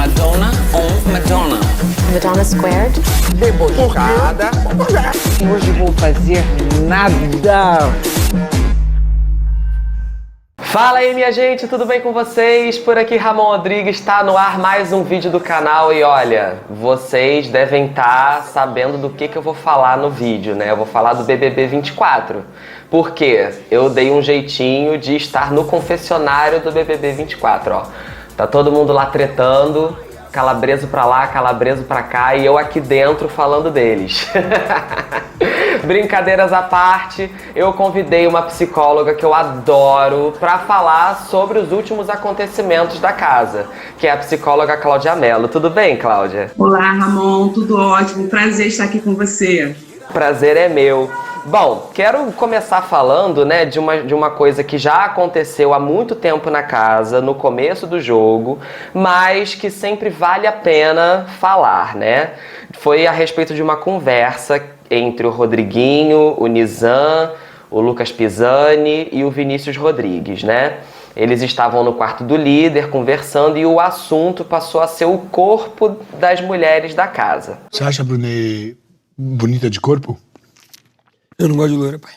Madonna on Madonna. Madonna Squared. Debochada. Hoje vou fazer nada. Fala aí, minha gente, tudo bem com vocês? Por aqui Ramon Rodrigues, está no ar mais um vídeo do canal e olha, vocês devem estar sabendo do que eu vou falar no vídeo, né? Eu vou falar do BBB 24, porque eu dei um jeitinho de estar no confessionário do BBB 24, ó. Tá todo mundo lá tretando, calabreso pra lá, calabreso pra cá e eu aqui dentro falando deles. Brincadeiras à parte, eu convidei uma psicóloga que eu adoro para falar sobre os últimos acontecimentos da casa, que é a psicóloga Cláudia Mello. Tudo bem, Cláudia? Olá, Ramon, tudo ótimo. Prazer estar aqui com você. Prazer é meu. Bom, quero começar falando, né, de uma coisa que já aconteceu há muito tempo na casa, no começo do jogo, mas que sempre vale a pena falar, né? Foi a respeito de uma conversa entre o Rodriguinho, o Nizam, o Lucas Pisani e o Vinícius Rodrigues, né? Eles estavam no quarto do líder conversando e o assunto passou a ser o corpo das mulheres da casa. Você acha a Brunet bonita de corpo? Eu não gosto de loira, pai.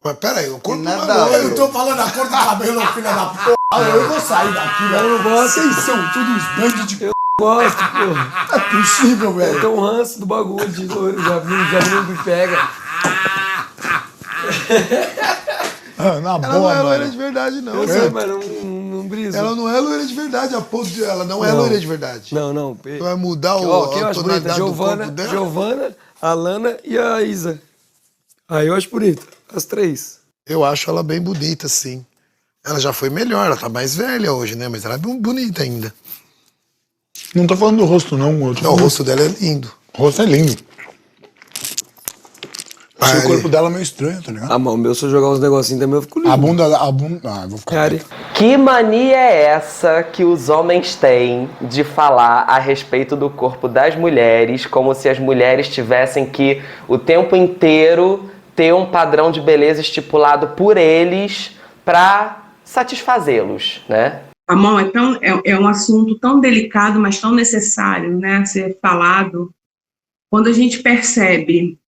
Mas peraí, o corpo Nada não é loiro. eu tô falando a cor do cabelo, filha da porra. Eu vou sair daqui, velho. Eu não gosto. Vocês são todos uns bandos de Eu gosto, porra. Não é possível, Eu velho. tenho um ranço do bagulho de loiro, já vi me pega. Ah, na Ela boa, não é mano. loira de verdade, não. Eu velho. sei, mas não brisa. Ela não é loira de verdade, a ponto de ela não é Não. loira de verdade. Não. Tu vai mudar Ó, a quem eu acho bonita? tonalidade do corpo dela? Giovana, a Lana e a Isa. Aí eu acho bonita, as três. Eu acho ela bem bonita, sim. Ela já foi melhor, ela tá mais velha hoje, né? Mas ela é bonita ainda. Não tô falando do rosto, não. Eu tô Não, o falando... rosto dela é lindo. O rosto é lindo. Achei Aí. o corpo dela meio estranho, tá ligado? Ah, mas o meu, se eu jogar uns negocinhos também, eu fico lindo. A bunda... Ah, eu vou ficar... Cara, Que mania é essa que os homens têm de falar a respeito do corpo das mulheres, como se as mulheres tivessem que, o tempo inteiro, ter um padrão de beleza estipulado por eles para satisfazê-los, né? Ramon, é um assunto tão delicado, mas tão necessário, né, ser falado. Quando a gente percebe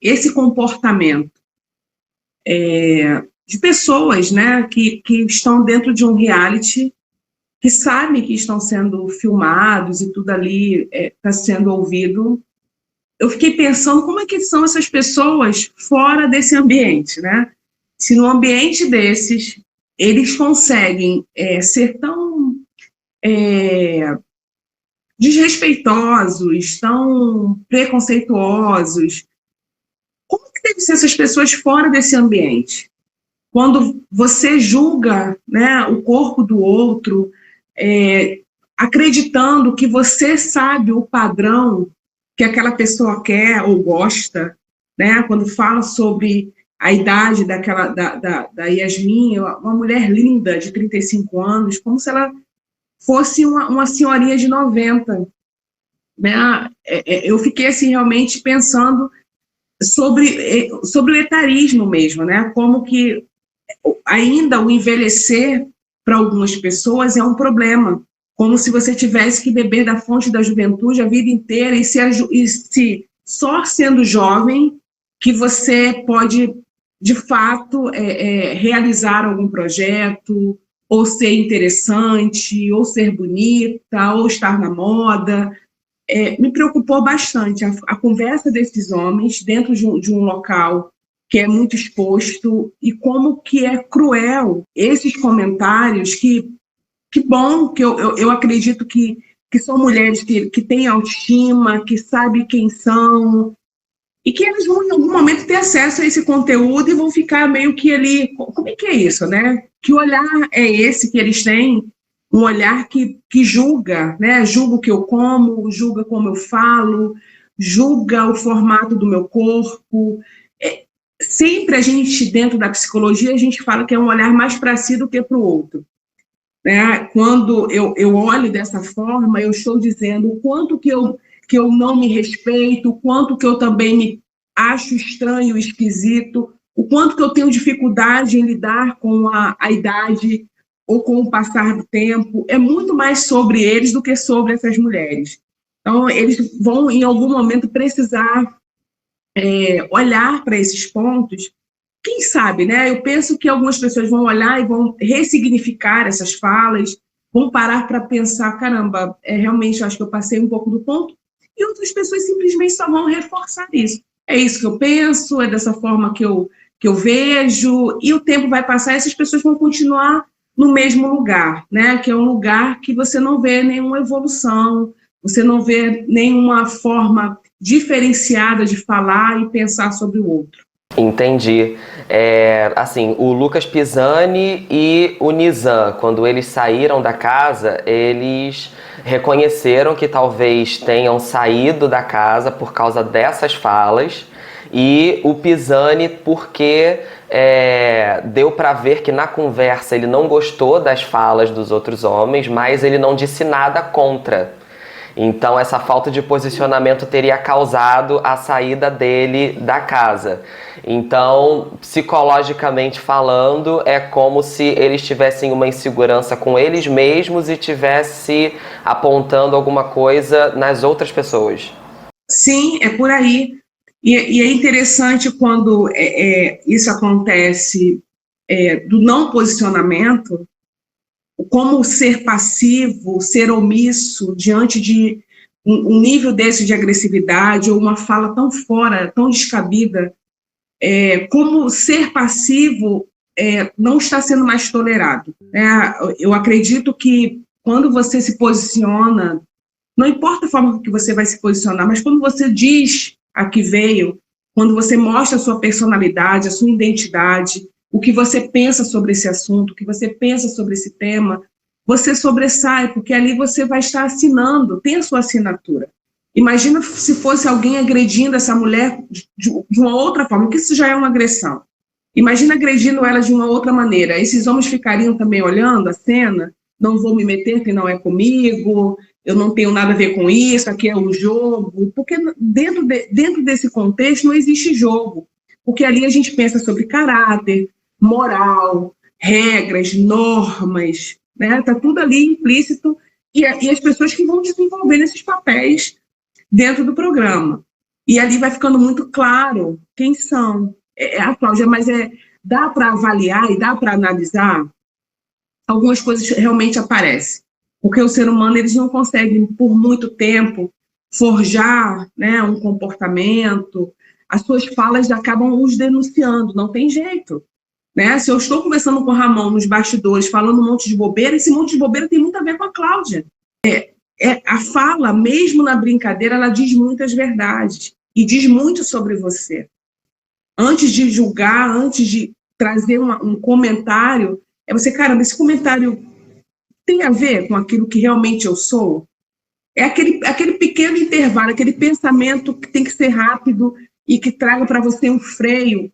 esse comportamento de pessoas, né, que estão dentro de um reality, que sabem que estão sendo filmados e tudo ali está sendo ouvido, eu fiquei pensando como é que são essas pessoas fora desse ambiente, né? Se no ambiente desses eles conseguem ser tão desrespeitosos, tão preconceituosos, como que devem ser essas pessoas fora desse ambiente? Quando você julga, né, o corpo do outro, acreditando que você sabe o padrão que aquela pessoa quer ou gosta, né? Quando fala sobre a idade da Yasmin, uma mulher linda de 35 anos, como se ela fosse uma senhorinha de 90. Né? Eu fiquei assim, realmente pensando sobre o etarismo mesmo, né? Como que ainda o envelhecer para algumas pessoas é um problema, como se você tivesse que beber da fonte da juventude a vida inteira e se só sendo jovem que você pode, de fato, realizar algum projeto, ou ser interessante, ou ser bonita, ou estar na moda. Me preocupou bastante a conversa desses homens dentro de um local que é muito exposto e como que é cruel esses comentários que bom, que eu acredito que são mulheres que têm autoestima, que sabem quem são, e que elas vão, em algum momento, ter acesso a esse conteúdo e vão ficar meio que ali... Como é que é isso, né? Que olhar é esse que eles têm? Um olhar que julga, né? Julga o que eu como, julga como eu falo, julga o formato do meu corpo. Sempre a gente, dentro da psicologia, a gente fala que é um olhar mais para si do que para o outro. Né? Quando eu olho dessa forma, eu estou dizendo o quanto que eu não me respeito, o quanto que eu também me acho estranho, esquisito, o quanto que eu tenho dificuldade em lidar com a idade ou com o passar do tempo, é muito mais sobre eles do que sobre essas mulheres. Então, eles vão, em algum momento, precisar olhar para esses pontos. Quem sabe, né? Eu penso que algumas pessoas vão olhar e vão ressignificar essas falas, vão parar para pensar, caramba, realmente eu acho que eu passei um pouco do ponto, e outras pessoas simplesmente só vão reforçar isso. É isso que eu penso, é dessa forma que eu vejo, e o tempo vai passar e essas pessoas vão continuar no mesmo lugar, né? Que é um lugar que você não vê nenhuma evolução, você não vê nenhuma forma diferenciada de falar e pensar sobre o outro. Entendi. Assim, o Lucas Pisani e o Nizam, quando eles saíram da casa, eles reconheceram que talvez tenham saído da casa por causa dessas falas, e o Pisani porque deu para ver que na conversa ele não gostou das falas dos outros homens, mas ele não disse nada contra. Então essa falta de posicionamento teria causado a saída dele da casa. Então, psicologicamente falando, é como se eles tivessem uma insegurança com eles mesmos e tivesse apontando alguma coisa nas outras pessoas. Sim, é por aí. E é interessante quando isso acontece do não posicionamento, como ser passivo, ser omisso diante de um nível desse de agressividade ou uma fala tão fora, tão descabida, como ser passivo não está sendo mais tolerado. Eu acredito que quando você se posiciona, não importa a forma que você vai se posicionar, mas quando você diz a que veio, quando você mostra a sua personalidade, a sua identidade, o que você pensa sobre esse assunto, o que você pensa sobre esse tema, você sobressai, porque ali você vai estar assinando, tem a sua assinatura. Imagina se fosse alguém agredindo essa mulher de uma outra forma, porque isso já é uma agressão. Imagina agredindo ela de uma outra maneira. Esses homens ficariam também olhando a cena, não vou me meter que não é comigo, eu não tenho nada a ver com isso, aqui é um jogo, porque dentro desse contexto não existe jogo, porque ali a gente pensa sobre caráter, moral, regras, normas, né? Tá tudo ali implícito, e as pessoas que vão desenvolvendo esses papéis dentro do programa. E ali vai ficando muito claro quem são. A Cláudia, mas dá para avaliar e dá para analisar? Algumas coisas realmente aparecem, porque o ser humano eles não conseguem, por muito tempo, forjar, né, um comportamento, as suas falas acabam os denunciando, não tem jeito. Né? Se eu estou conversando com o Ramon nos bastidores, falando um monte de bobeira, esse monte de bobeira tem muito a ver com a Cláudia. A fala, mesmo na brincadeira, ela diz muitas verdades e diz muito sobre você. Antes de julgar, antes de trazer um comentário, você, caramba, esse comentário tem a ver com aquilo que realmente eu sou? É aquele pequeno intervalo, aquele pensamento que tem que ser rápido e que traga para você um freio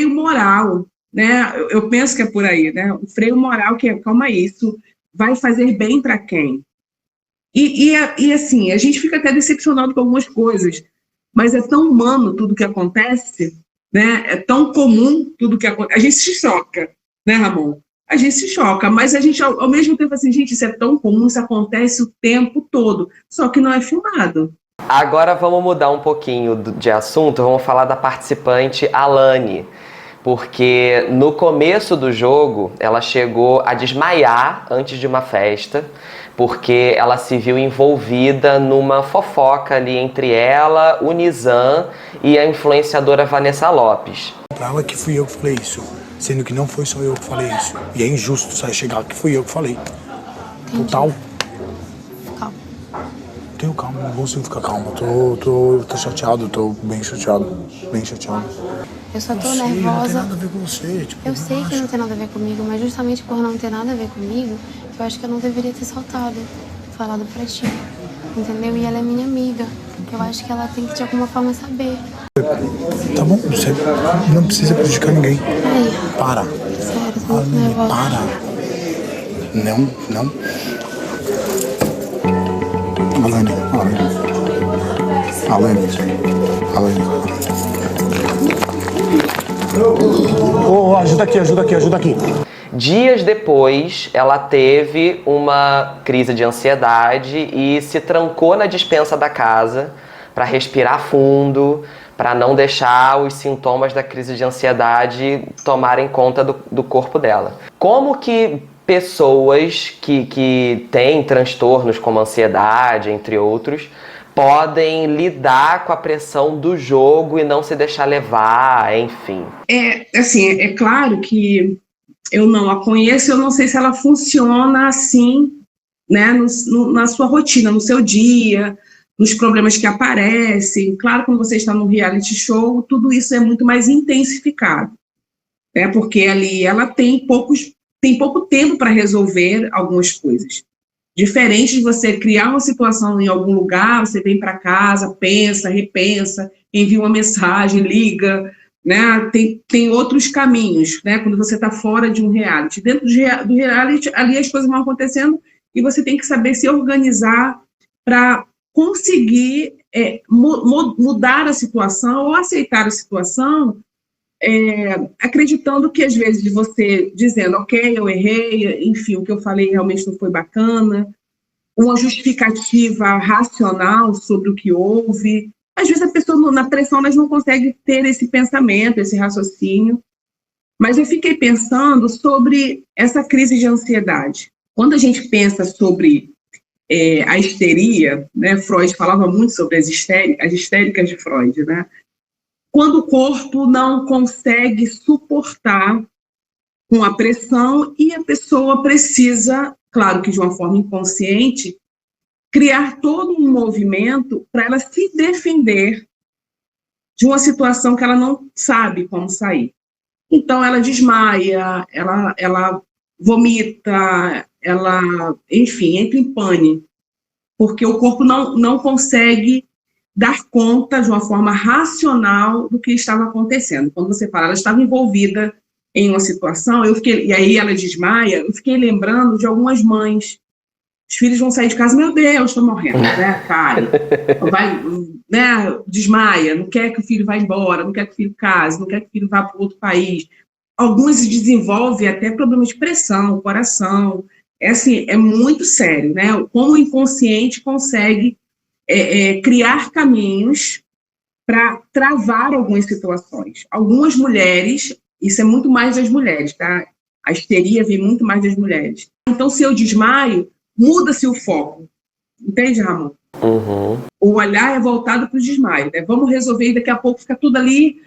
moral, né? Eu penso que é por aí, né? Um freio moral que calma aí, isso vai fazer bem para quem? E assim, a gente fica até decepcionado com algumas coisas, mas é tão humano tudo que acontece, né? É tão comum tudo que acontece. A gente se choca, né, Ramon? A gente se choca, mas a gente, ao mesmo tempo, assim, gente, isso é tão comum, isso acontece o tempo todo, só que não é filmado. Agora vamos mudar um pouquinho de assunto, vamos falar da participante Alane, porque no começo do jogo ela chegou a desmaiar antes de uma festa, porque ela se viu envolvida numa fofoca ali entre ela, o Nizam e a influenciadora Vanessa Lopes. Pra ela que fui eu que falei isso, sendo que não foi só eu que falei isso. E é injusto só chegar que fui eu que falei. Entendi. Total. Calma. Tenho calma, não consigo ficar calmo. Tô chateado, tô bem chateado. Bem chateado. Eu só tô Não nervosa. tem nada a ver com você. Tipo, Eu sei que não tem nada a ver comigo, mas justamente por não ter nada a ver comigo, eu acho que eu não deveria ter soltado, falado pra ti. Entendeu? E ela é minha amiga. Eu acho que ela tem que de alguma forma saber. Tá bom, você não precisa prejudicar ninguém. Peraí. Para. Sério, tô muito nervosa. Para. Não. Alane. Oh, ajuda aqui. Dias depois, ela teve uma crise de ansiedade e se trancou na despensa da casa para respirar fundo, para não deixar os sintomas da crise de ansiedade tomarem conta do corpo dela. Como que pessoas que têm transtornos como ansiedade, entre outros, podem lidar com a pressão do jogo e não se deixar levar, enfim? É claro que eu não a conheço, eu não sei se ela funciona assim, né, na sua rotina, no seu dia, nos problemas que aparecem. Claro, quando você está num reality show, tudo isso é muito mais intensificado, né, porque ali ela tem pouco tempo para resolver algumas coisas. Diferente de você criar uma situação em algum lugar, você vem para casa, pensa, repensa, envia uma mensagem, liga, né? Tem outros caminhos, né? Quando você está fora de um reality. Dentro do reality, ali as coisas vão acontecendo e você tem que saber se organizar para conseguir mudar a situação ou aceitar a situação, acreditando que, às vezes, você dizendo, ok, eu errei, enfim, o que eu falei realmente não foi bacana, uma justificativa racional sobre o que houve. Às vezes a pessoa, na pressão, elas não consegue ter esse pensamento, esse raciocínio. Mas eu fiquei pensando sobre essa crise de ansiedade. Quando a gente pensa sobre a histeria, né, Freud falava muito sobre as histéricas de Freud, né? Quando o corpo não consegue suportar com a pressão e a pessoa precisa, claro que de uma forma inconsciente, criar todo um movimento para ela se defender de uma situação que ela não sabe como sair. Então, ela desmaia, ela vomita, ela, enfim, entra em pane, porque o corpo não consegue dar conta de uma forma racional do que estava acontecendo. Quando você fala, ela estava envolvida em uma situação, e aí ela desmaia, eu fiquei lembrando de algumas mães. Os filhos vão sair de casa, meu Deus, estou morrendo, né, cai, vai, né, desmaia, não quer que o filho vá embora, não quer que o filho case, não quer que o filho vá para outro país. Alguns desenvolvem até problemas de pressão, coração. É muito sério, né? Como o inconsciente consegue criar caminhos para travar algumas situações. Algumas mulheres, isso é muito mais das mulheres, tá? A histeria vem muito mais das mulheres. Então, se eu desmaio, muda-se o foco. Entende, Ramon? Uhum. O olhar é voltado para o desmaio, né? Vamos resolver e daqui a pouco fica tudo ali,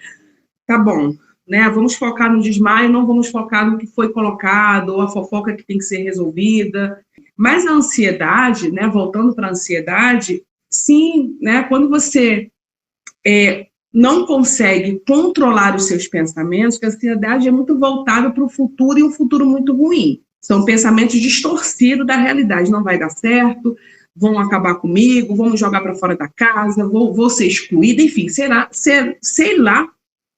tá bom, né? Vamos focar no desmaio, não vamos focar no que foi colocado, ou a fofoca que tem que ser resolvida. Mas a ansiedade, né? Voltando para a ansiedade, sim, né? Quando você não consegue controlar os seus pensamentos, porque a ansiedade é muito voltada para o futuro e um futuro muito ruim. São pensamentos distorcidos da realidade. Não vai dar certo, vão acabar comigo, vão me jogar para fora da casa, vou ser excluída, enfim, sei lá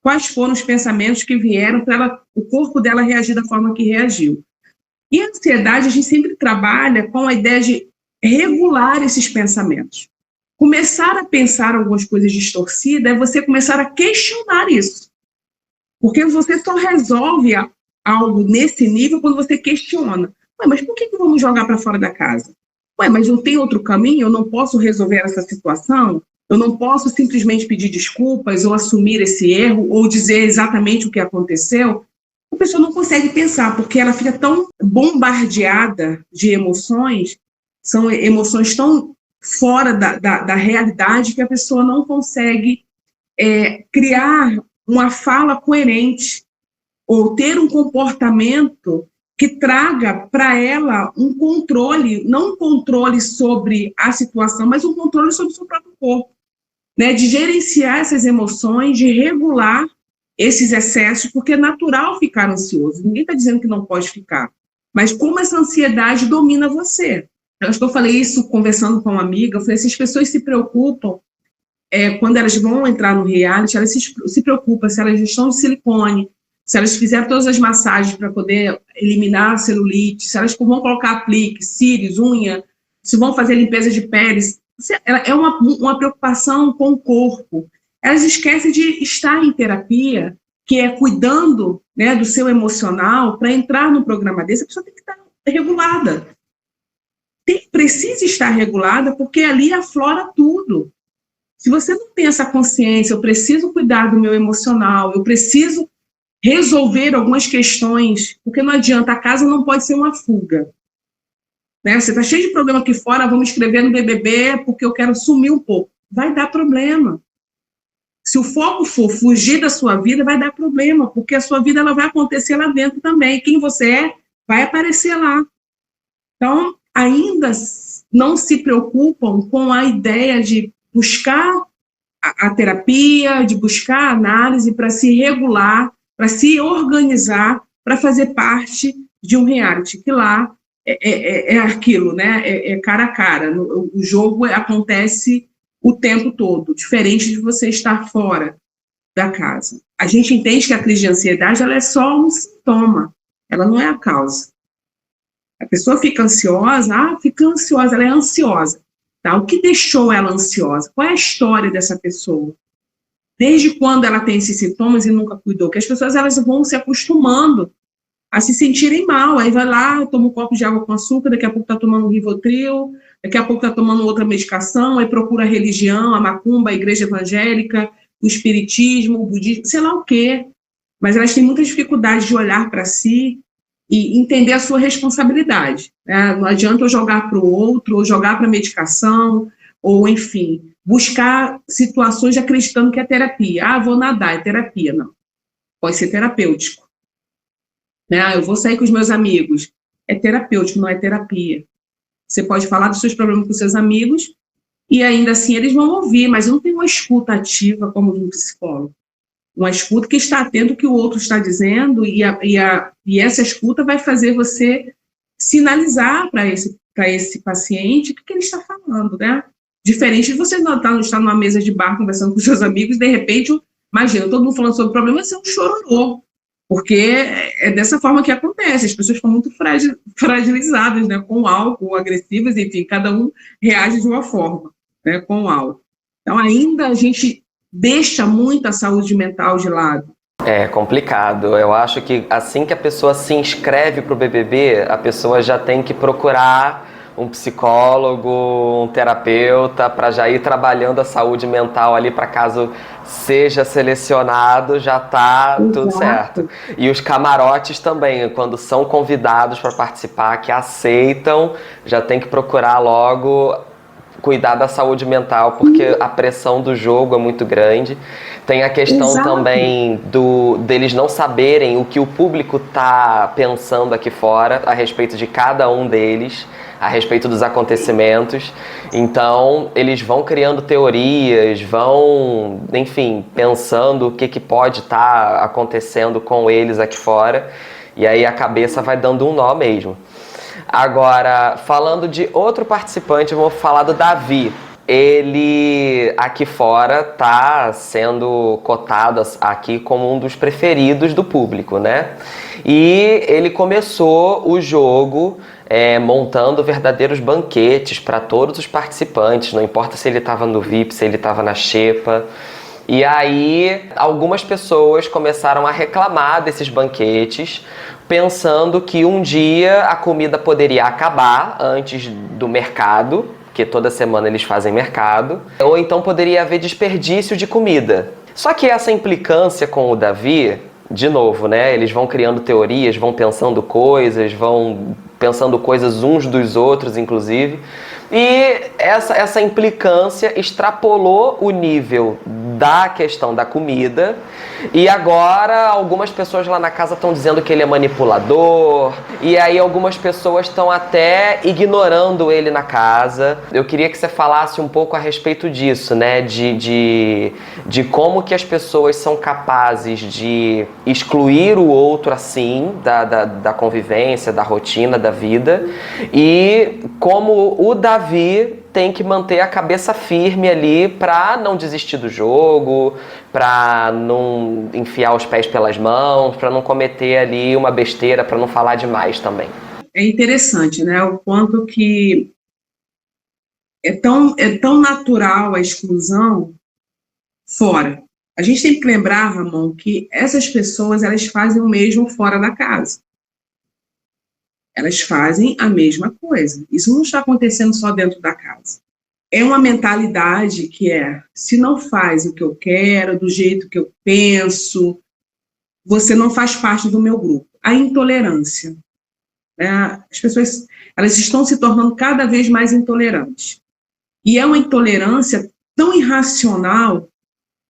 quais foram os pensamentos que vieram para o corpo dela reagir da forma que reagiu. E a ansiedade, a gente sempre trabalha com a ideia de regular esses pensamentos. Começar a pensar algumas coisas distorcidas é você começar a questionar isso. Porque você só resolve algo nesse nível quando você questiona. Ué, mas por que vamos jogar para fora da casa? Ué, mas não tem outro caminho? Eu não posso resolver essa situação? Eu não posso simplesmente pedir desculpas ou assumir esse erro ou dizer exatamente o que aconteceu? A pessoa não consegue pensar, porque ela fica tão bombardeada de emoções, são emoções tão fora da realidade que a pessoa não consegue criar uma fala coerente ou ter um comportamento que traga para ela um controle, não um controle sobre a situação, mas um controle sobre o seu próprio corpo, né? De gerenciar essas emoções, de regular esses excessos, porque é natural ficar ansioso. Ninguém está dizendo que não pode ficar, mas como essa ansiedade domina você. Eu falei isso conversando com uma amiga, eu falei, se as pessoas se preocupam, quando elas vão entrar no reality, elas se preocupam se elas estão de silicone, se elas fizeram todas as massagens para poder eliminar a celulite, se elas vão colocar aplique, cílios, unha, se vão fazer limpeza de pele. É uma preocupação com o corpo. Elas esquecem de estar em terapia que é cuidando, né, do seu emocional, para entrar num programa desse, a pessoa tem que estar regulada. Precisa estar regulada, porque ali aflora tudo. Se você não tem essa consciência, eu preciso cuidar do meu emocional, eu preciso resolver algumas questões, porque não adianta, a casa não pode ser uma fuga. Né? Você está cheio de problema aqui fora, vamos escrever no BBB porque eu quero sumir um pouco. Vai dar problema. Se o foco for fugir da sua vida, vai dar problema, porque a sua vida ela vai acontecer lá dentro também. Quem você é, vai aparecer lá. Então, ainda não se preocupam com a ideia de buscar a terapia, de buscar a análise para se regular, para se organizar, para fazer parte de um reality, que lá é aquilo, né? É cara a cara. O jogo acontece o tempo todo, diferente de você estar fora da casa. A gente entende que a crise de ansiedade ela é só um sintoma, ela não é a causa. A pessoa fica ansiosa, ela é ansiosa. Tá? O que deixou ela ansiosa? Qual é a história dessa pessoa? Desde quando ela tem esses sintomas e nunca cuidou? Que as pessoas elas vão se acostumando a se sentirem mal. Aí vai lá, toma um copo de água com açúcar, daqui a pouco está tomando um Rivotril, daqui a pouco está tomando outra medicação, aí procura a religião, a macumba, a igreja evangélica, o espiritismo, o budismo, sei lá o quê. Mas elas têm muitas dificuldades de olhar para si e entender a sua responsabilidade. Né? Não adianta eu jogar para o outro, ou jogar para a medicação, ou, enfim, buscar situações acreditando que é terapia. Vou nadar, é terapia. Não. Pode ser terapêutico. Né? Eu vou sair com os meus amigos. É terapêutico, não é terapia. Você pode falar dos seus problemas com seus amigos e ainda assim eles vão ouvir, mas não tem uma escuta ativa como de um psicólogo. Uma escuta que está atento ao que o outro está dizendo e essa escuta vai fazer você sinalizar para esse paciente o que ele está falando, né? Diferente de você estar numa mesa de bar conversando com seus amigos, de repente, imagina, todo mundo falando sobre o problema, vai ser um chororô, porque é dessa forma que acontece, as pessoas ficam muito fragilizadas, né? Com álcool, agressivas, enfim, cada um reage de uma forma, né? Com o álcool. Então, ainda a gente deixa muito a saúde mental de lado. É complicado. Eu acho que assim que a pessoa se inscreve para o BBB, a pessoa já tem que procurar um psicólogo, um terapeuta, para já ir trabalhando a saúde mental ali, para caso seja selecionado, já tá tudo certo. E os camarotes também, quando são convidados para participar, que aceitam, já tem que procurar logo cuidar da saúde mental, porque a pressão do jogo é muito grande. Tem a questão também deles não saberem o que o público está pensando aqui fora a respeito de cada um deles, a respeito dos acontecimentos. Então, eles vão criando teorias, vão, enfim, pensando o que pode estar acontecendo com eles aqui fora, e aí a cabeça vai dando um nó mesmo. Agora, falando de outro participante, eu vou falar do Davi. Ele, aqui fora, tá sendo cotado aqui como um dos preferidos do público, né? E ele começou o jogo montando verdadeiros banquetes para todos os participantes, não importa se ele estava no VIP, se ele estava na xepa. E aí, algumas pessoas começaram a reclamar desses banquetes, pensando que um dia a comida poderia acabar antes do mercado, que toda semana eles fazem mercado, ou então poderia haver desperdício de comida. Só que essa implicância com o Davi, de novo, né? Eles vão criando teorias, vão pensando coisas uns dos outros, inclusive. E essa implicância extrapolou o nível da questão da comida, e agora algumas pessoas lá na casa estão dizendo que ele é manipulador, e aí algumas pessoas estão até ignorando ele na casa. Eu queria que você falasse um pouco a respeito disso, né? De como que as pessoas são capazes de excluir o outro assim, da convivência, da rotina, da vida, e como o Davi tem que manter a cabeça firme ali para não desistir do jogo, para não enfiar os pés pelas mãos, para não cometer ali uma besteira, para não falar demais também. É interessante, né? O quanto que é tão natural a exclusão fora. A gente tem que lembrar, Ramon, que essas pessoas, elas fazem o mesmo fora da casa. Elas fazem a mesma coisa. Isso não está acontecendo só dentro da casa. É uma mentalidade que se não faz o que eu quero, do jeito que eu penso, você não faz parte do meu grupo. A intolerância. Né? As pessoas, elas estão se tornando cada vez mais intolerantes. E é uma intolerância tão irracional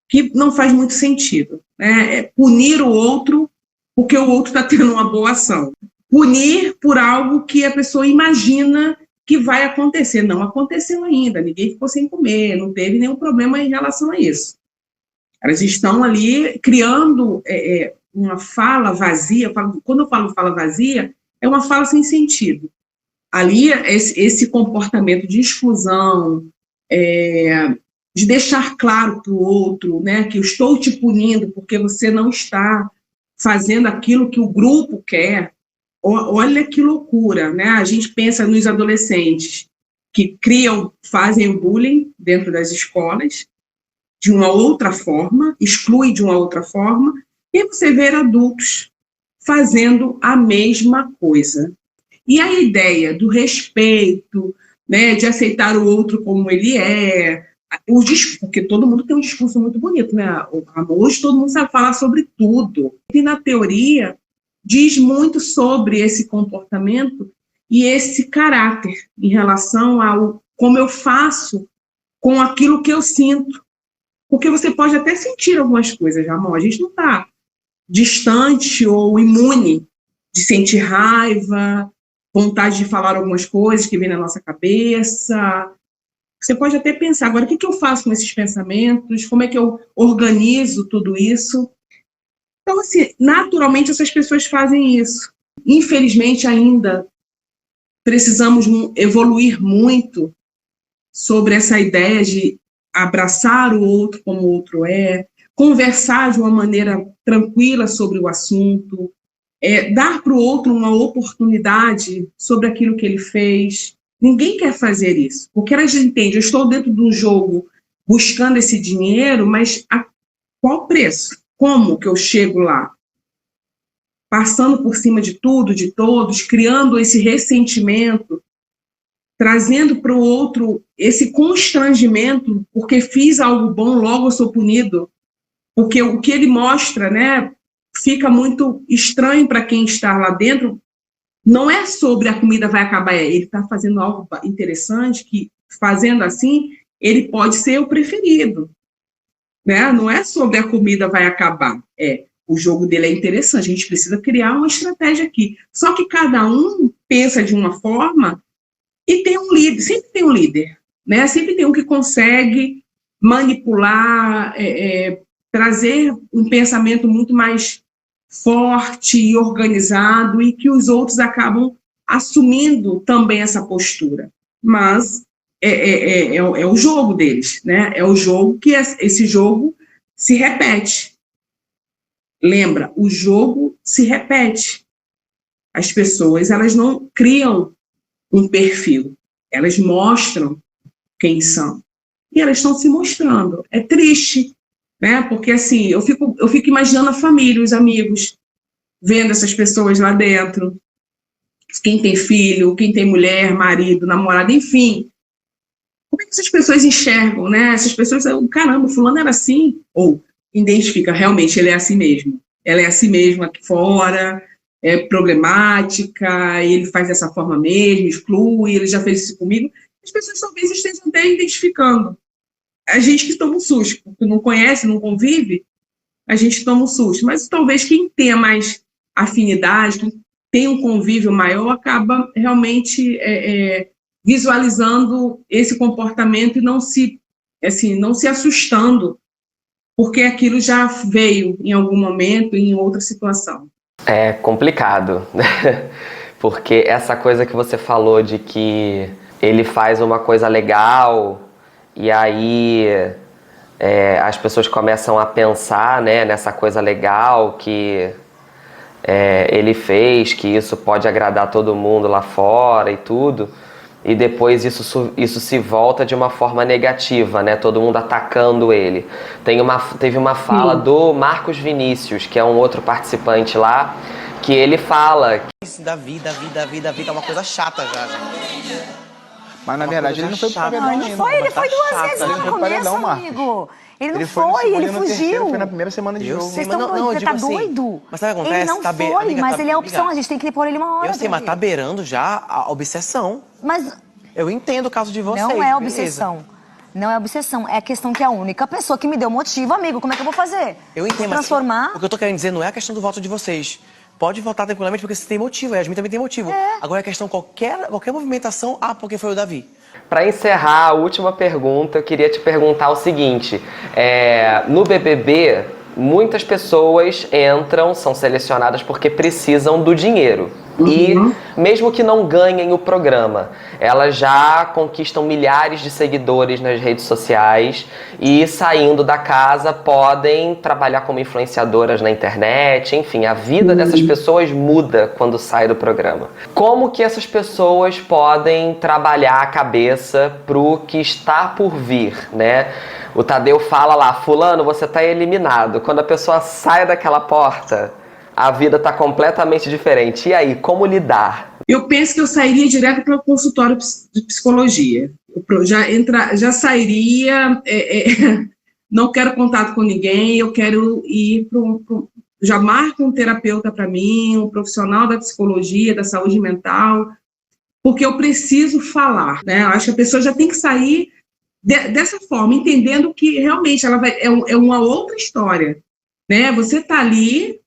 que não faz muito sentido. Né? É punir o outro porque o outro está tendo uma boa ação. Punir por algo que a pessoa imagina que vai acontecer. Não aconteceu ainda, ninguém ficou sem comer, não teve nenhum problema em relação a isso. Elas estão ali criando uma fala vazia. Quando eu falo fala vazia, é uma fala sem sentido. Ali, esse comportamento de exclusão, de deixar claro para o outro, né, que eu estou te punindo porque você não está fazendo aquilo que o grupo quer. Olha que loucura, né? A gente pensa nos adolescentes que fazem o bullying dentro das escolas de uma outra forma, exclui de uma outra forma, e você vê adultos fazendo a mesma coisa. E a ideia do respeito, né, de aceitar o outro como ele é, porque todo mundo tem um discurso muito bonito, né? Hoje todo mundo sabe falar sobre tudo. E na teoria diz muito sobre esse comportamento e esse caráter em relação ao como eu faço com aquilo que eu sinto. Porque você pode até sentir algumas coisas, Ramon. A gente não está distante ou imune de sentir raiva, vontade de falar algumas coisas que vêm na nossa cabeça. Você pode até pensar, agora, o que eu faço com esses pensamentos? Como é que eu organizo tudo isso? Então, assim, naturalmente essas pessoas fazem isso. Infelizmente, ainda precisamos evoluir muito sobre essa ideia de abraçar o outro como o outro é, conversar de uma maneira tranquila sobre o assunto, dar para o outro uma oportunidade sobre aquilo que ele fez. Ninguém quer fazer isso, porque a gente entende, eu estou dentro do jogo buscando esse dinheiro, mas a qual preço? Como que eu chego lá? Passando por cima de tudo, de todos, criando esse ressentimento, trazendo para o outro esse constrangimento, porque fiz algo bom, logo eu sou punido. Porque o que ele mostra, né, fica muito estranho para quem está lá dentro. Não é sobre a comida vai acabar, ele está fazendo algo interessante, que fazendo assim, ele pode ser o preferido. Né? Não é sobre a comida vai acabar, o jogo dele é interessante, a gente precisa criar uma estratégia aqui. Só que cada um pensa de uma forma e tem um líder, sempre tem um líder, né? Sempre tem um que consegue manipular, trazer um pensamento muito mais forte e organizado e que os outros acabam assumindo também essa postura. Mas é o jogo deles, né? É o jogo que esse jogo se repete. Lembra, o jogo se repete. As pessoas, elas não criam um perfil, elas mostram quem são. E elas estão se mostrando. É triste, né? Porque assim, eu fico imaginando a família, os amigos, vendo essas pessoas lá dentro. Quem tem filho, quem tem mulher, marido, namorado, enfim. Como é que essas pessoas enxergam, né? Essas pessoas, caramba, fulano era assim, ou identifica, realmente, ele é assim mesmo. Ela é assim mesmo aqui fora, é problemática, ele faz dessa forma mesmo, exclui, ele já fez isso comigo. As pessoas talvez estejam até identificando. A gente que toma um susto, porque não conhece, não convive, a gente toma um susto. Mas talvez quem tenha mais afinidade, quem tem um convívio maior, acaba realmente visualizando esse comportamento e não se assustando, porque aquilo já veio em algum momento, em outra situação. É complicado, porque essa coisa que você falou de que ele faz uma coisa legal e aí as pessoas começam a pensar, né, nessa coisa legal que ele fez, que isso pode agradar todo mundo lá fora e tudo. e depois isso se volta de uma forma negativa, né? Todo mundo atacando ele. Teve uma fala do Marcos Vinícius, que é um outro participante lá, que ele fala... Davi tá uma coisa chata já, gente. Mas na verdade ele não foi pro paredão ainda. Ele foi 2 vezes Ele no não foi pro começo, paredão, Marcos. amigo. Ele não Ele foi, ele no terceiro, fugiu. foi na primeira semana de jogo. Vocês estão doidos, você tá doido? Mas sabe o que acontece? Ele não foi, amiga, mas ele é a opção, a gente tem que pôr ele uma hora. Eu sei, mas Davi. tá beirando já a obsessão. Mas Eu entendo o caso de vocês. não é beleza. obsessão. Não é obsessão, é a questão que a única pessoa que me deu motivo, amigo, como é que eu vou fazer? Eu entendo, Se mas transformar... o que eu tô querendo dizer não é a questão do voto de vocês. Pode votar tranquilamente porque você tem motivo, a Yasmin também tem motivo. Agora a questão, qualquer movimentação, porque foi o Davi. Para encerrar a última pergunta, eu queria te perguntar o seguinte. No BBB, muitas pessoas entram, são selecionadas porque precisam do dinheiro. E mesmo que não ganhem o programa, elas já conquistam milhares de seguidores nas redes sociais e, saindo da casa, podem trabalhar como influenciadoras na internet. Enfim, a vida dessas pessoas muda quando sai do programa. Como que essas pessoas podem trabalhar a cabeça pro que está por vir, né? O Tadeu fala lá, fulano, você tá eliminado. Quando a pessoa sai daquela porta, a vida tá completamente diferente. E aí, como lidar? Eu penso que eu sairia direto para o consultório de psicologia. Eu já sairia, não quero contato com ninguém, eu quero ir já marco um terapeuta para mim, um profissional da psicologia, da saúde mental, porque eu preciso falar, né? Eu acho que a pessoa já tem que sair dessa forma, entendendo que realmente ela é uma outra história, né? Você tá ali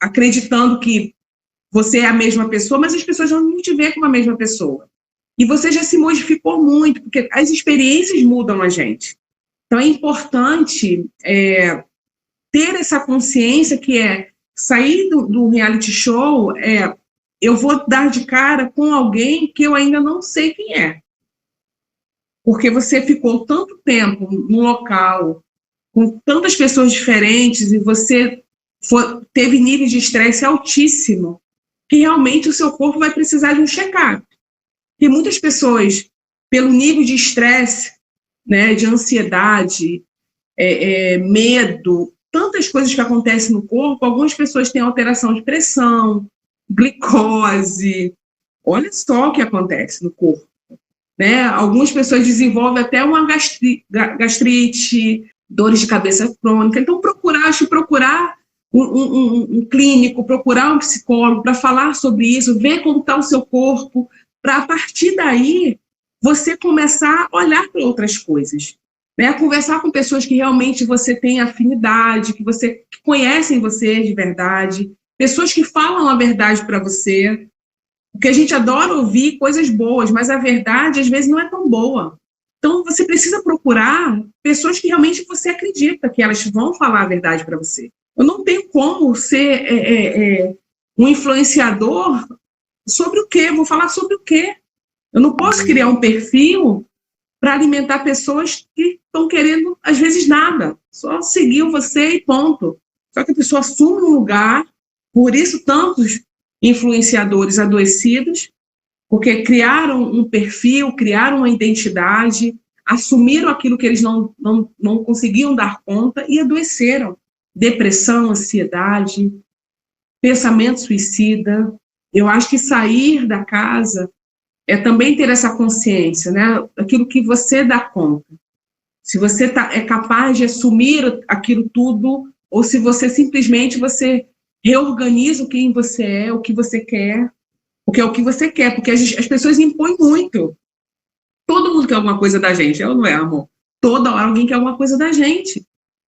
acreditando que você é a mesma pessoa, mas as pessoas não te veem como a mesma pessoa. E você já se modificou muito, porque as experiências mudam a gente. Então é importante ter essa consciência que sair do reality show, eu vou dar de cara com alguém que eu ainda não sei quem é. Porque você ficou tanto tempo num local, com tantas pessoas diferentes, e você teve nível de estresse altíssimo, que realmente o seu corpo vai precisar de um check-up. E muitas pessoas, pelo nível de estresse, né, de ansiedade, medo, tantas coisas que acontecem no corpo, algumas pessoas têm alteração de pressão, glicose, olha só o que acontece no corpo. Né? Algumas pessoas desenvolvem até uma gastrite, dores de cabeça crônica. Então, procurar um clínico, procurar um psicólogo para falar sobre isso, ver como está o seu corpo, para, a partir daí, você começar a olhar para outras coisas. Né? Conversar com pessoas que realmente você tem afinidade, que conhecem você de verdade, pessoas que falam a verdade para você. Porque a gente adora ouvir coisas boas, mas a verdade, às vezes, não é tão boa. Então, você precisa procurar pessoas que realmente você acredita que elas vão falar a verdade para você. Eu não tenho como ser um influenciador sobre o quê? Vou falar sobre o quê? Eu não posso criar um perfil para alimentar pessoas que estão querendo, às vezes, nada. Só seguir você e ponto. Só que a pessoa assume um lugar, por isso tantos influenciadores adoecidos, porque criaram um perfil, criaram uma identidade, assumiram aquilo que eles não conseguiam dar conta e adoeceram. Depressão, ansiedade, pensamento suicida. Eu acho que sair da casa é também ter essa consciência, né? Aquilo que você dá conta. Se você é capaz de assumir aquilo tudo, ou se você simplesmente reorganiza quem você é, o que você quer, porque é o que você quer, porque as pessoas impõem muito. Todo mundo quer alguma coisa da gente, ela não é, amor? Toda hora alguém quer alguma coisa da gente.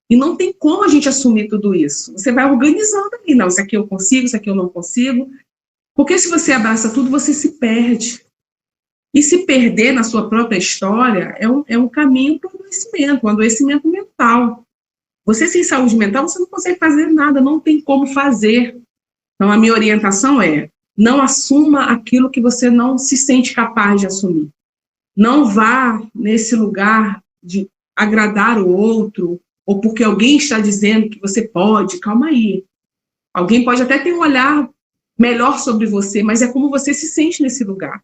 E não tem como a gente assumir tudo isso. Você vai organizando ali, não, isso aqui eu consigo, isso aqui eu não consigo. Porque se você abraça tudo, você se perde. E se perder na sua própria história é um caminho para o adoecimento, um adoecimento mental. Você sem saúde mental, você não consegue fazer nada, não tem como fazer. Então, a minha orientação não assuma aquilo que você não se sente capaz de assumir. Não vá nesse lugar de agradar o outro, ou porque alguém está dizendo que você pode, calma aí. Alguém pode até ter um olhar melhor sobre você, mas é como você se sente nesse lugar.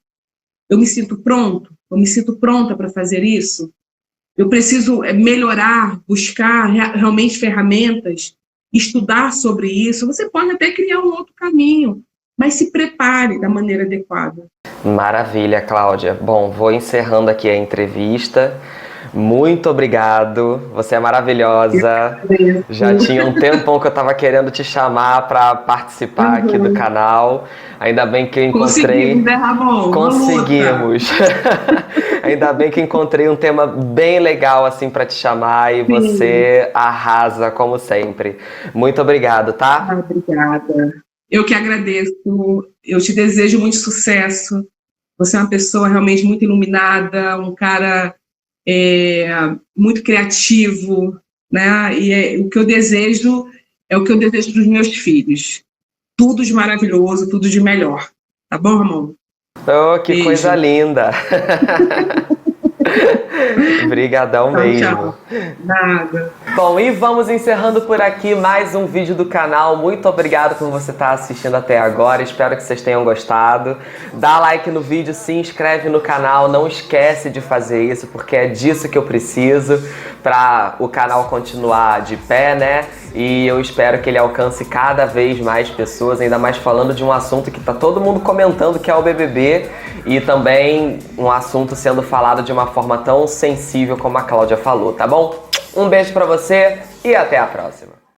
Eu me sinto pronto? Eu me sinto pronta para fazer isso? Eu preciso melhorar, buscar realmente ferramentas, estudar sobre isso. Você pode até criar um outro caminho, mas se prepare da maneira adequada. Maravilha, Cláudia. Bom, vou encerrando aqui a entrevista. Muito obrigado, você é maravilhosa. Já tinha um tempão que eu estava querendo te chamar para participar aqui do canal. Ainda bem que eu encontrei. Conseguimos, né, Ramon? Conseguimos. Ainda bem que encontrei um tema bem legal assim para te chamar e você arrasa como sempre. Muito obrigado, tá? Obrigada. Eu que agradeço. Eu te desejo muito sucesso. Você é uma pessoa realmente muito iluminada, um cara muito criativo, né? E o que eu desejo é o que eu desejo dos meus filhos. Tudo de maravilhoso, tudo de melhor. Tá bom, Ramon? Oh, que Beijo. coisa linda! Obrigadão mesmo. Tchau. Nada. Bom, e vamos encerrando por aqui mais um vídeo do canal. Muito obrigado por você estar assistindo até agora. Espero que vocês tenham gostado. Dá like no vídeo, se inscreve no canal. Não esquece de fazer isso, porque é disso que eu preciso para o canal continuar de pé, né? E eu espero que ele alcance cada vez mais pessoas, ainda mais falando de um assunto que tá todo mundo comentando, que é o BBB, e também um assunto sendo falado de uma forma tão sensível como a Cláudia falou, tá bom? Um beijo pra você e até a próxima!